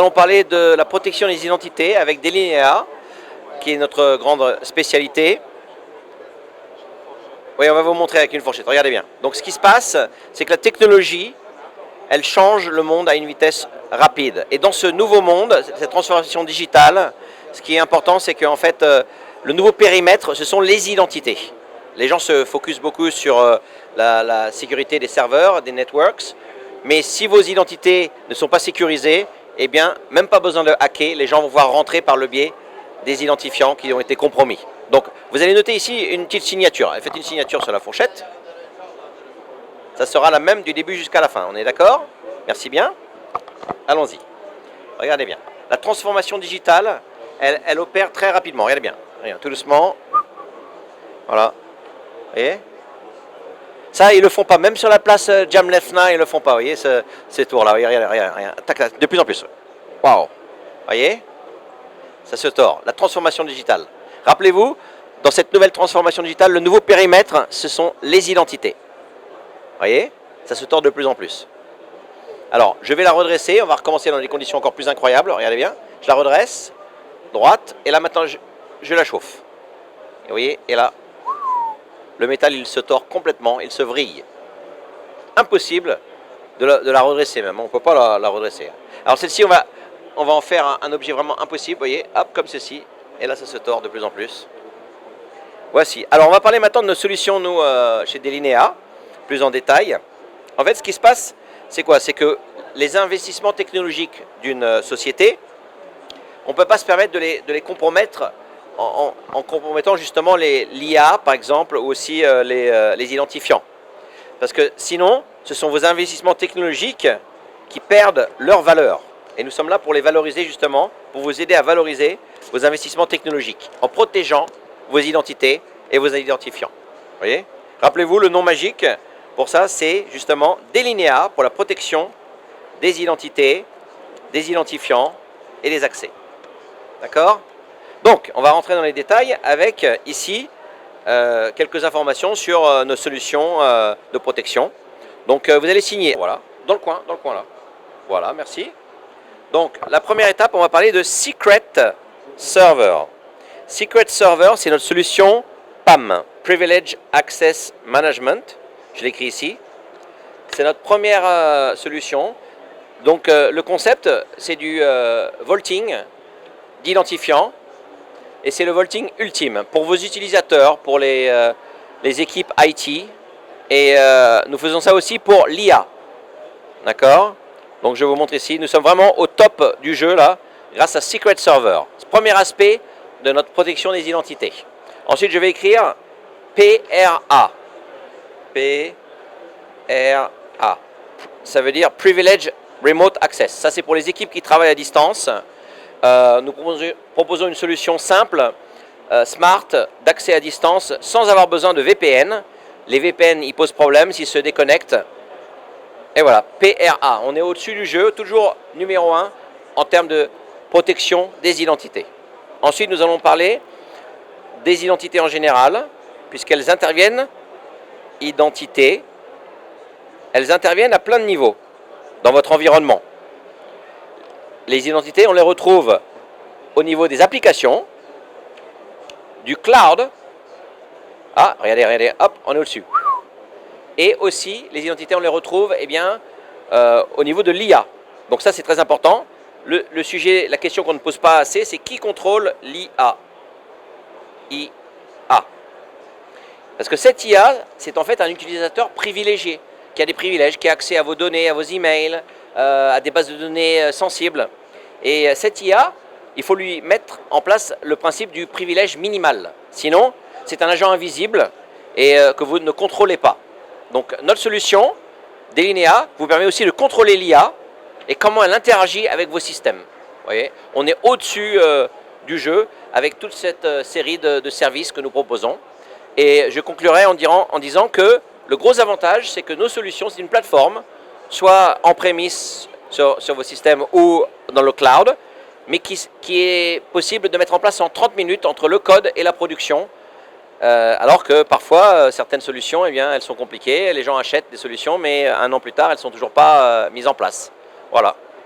allons parler de la protection des identités avec Delinéa, qui est notre grande spécialité. Oui, on va vous montrer avec une fourchette, regardez bien. Donc ce qui se passe, c'est que la technologie, elle change le monde à une vitesse rapide. Et dans ce nouveau monde, cette transformation digitale, ce qui est important, c'est qu'en fait, le nouveau périmètre, ce sont les identités. Les gens se focusent beaucoup sur la sécurité des serveurs, des networks, mais si vos identités ne sont pas sécurisées, eh bien, même pas besoin de hacker, les gens vont pouvoir rentrer par le biais des identifiants qui ont été compromis. Donc, vous allez noter ici une petite signature. Faites une signature sur la fourchette. Ça sera la même du début jusqu'à la fin. On est d'accord? Merci bien. Allons-y. Regardez bien. La transformation digitale, elle opère très rapidement. Regardez bien. Regardez, tout doucement. Voilà. Vous voyez? Ça, ils ne le font pas. Même sur la place Jamlefna, ils ne le font pas. Vous voyez, ces tours-là. Regardez. Tac, tac, de plus en plus. Waouh. Vous voyez? Ça se tord. La transformation digitale. Rappelez-vous, dans cette nouvelle transformation digitale, le nouveau périmètre, ce sont les identités. Vous voyez? Ça se tord de plus en plus. Alors, je vais la redresser. On va recommencer dans des conditions encore plus incroyables. Regardez bien. Je la redresse. Droite. Et là, maintenant, je la chauffe. Et vous voyez? Et là, le métal, il se tord complètement. Il se vrille. Impossible de la redresser même. On ne peut pas la redresser. Alors, celle-ci, on va en faire un objet vraiment impossible. Vous voyez? Hop, comme ceci. Et là, ça se tord de plus en plus. Voici. Alors, on va parler maintenant de nos solutions, nous, chez Delinéa, plus en détail. En fait, ce qui se passe, c'est quoi? C'est que les investissements technologiques d'une société, on ne peut pas se permettre de les compromettre en compromettant justement l'IA, par exemple, ou aussi les identifiants. Parce que sinon, ce sont vos investissements technologiques qui perdent leur valeur. Et nous sommes là pour les valoriser justement, pour vous aider à valoriser vos investissements technologiques, en protégeant vos identités et vos identifiants. Vous voyez? Rappelez-vous, le nom magique pour ça, c'est justement Delinéa pour la protection des identités, des identifiants et des accès. D'accord? Donc, on va rentrer dans les détails avec ici quelques informations sur nos solutions de protection. Donc, vous allez signer, voilà, dans le coin là. Voilà, merci. Donc, la première étape, on va parler de Secret Server. Secret Server, c'est notre solution PAM, Privilege Access Management. Je l'écris ici. C'est notre première solution. Donc, le concept, c'est du vaulting d'identifiants. Et c'est le vaulting ultime pour vos utilisateurs, pour les équipes IT. Et nous faisons ça aussi pour l'IA. D'accord? Donc je vous montre ici, nous sommes vraiment au top du jeu là, grâce à Secret Server. C'est le premier aspect de notre protection des identités. Ensuite, je vais écrire PRA. PRA. Ça veut dire Privilege Remote Access. Ça, c'est pour les équipes qui travaillent à distance. Nous proposons une solution simple, smart, d'accès à distance, sans avoir besoin de VPN. Les VPN, ils posent problème s'ils se déconnectent. Et voilà, PRA, on est au-dessus du jeu, toujours numéro 1 en termes de protection des identités. Ensuite, nous allons parler des identités en général, puisqu'elles interviennent, elles interviennent à plein de niveaux dans votre environnement. Les identités, on les retrouve au niveau des applications, du cloud. Ah, regardez, hop, on est au-dessus. Et aussi, les identités, on les retrouve au niveau de l'IA. Donc ça, c'est très important. Le sujet, la question qu'on ne pose pas assez, c'est qui contrôle l'IA? IA. Parce que cette IA, c'est en fait un utilisateur privilégié, qui a des privilèges, qui a accès à vos données, à vos emails, à des bases de données sensibles. Et cette IA, il faut lui mettre en place le principe du privilège minimal. Sinon, c'est un agent invisible et que vous ne contrôlez pas. Donc notre solution, Delinéa, vous permet aussi de contrôler l'IA et comment elle interagit avec vos systèmes. Vous voyez, on est au-dessus du jeu avec toute cette série de services que nous proposons. Et je conclurai en disant que le gros avantage, c'est que nos solutions, c'est une plateforme, soit en prémisse sur vos systèmes ou dans le cloud, mais qui est possible de mettre en place en 30 minutes entre le code et la production. Alors que parfois, certaines solutions, elles sont compliquées. Les gens achètent des solutions, mais un an plus tard, elles ne sont toujours pas mises en place. Voilà.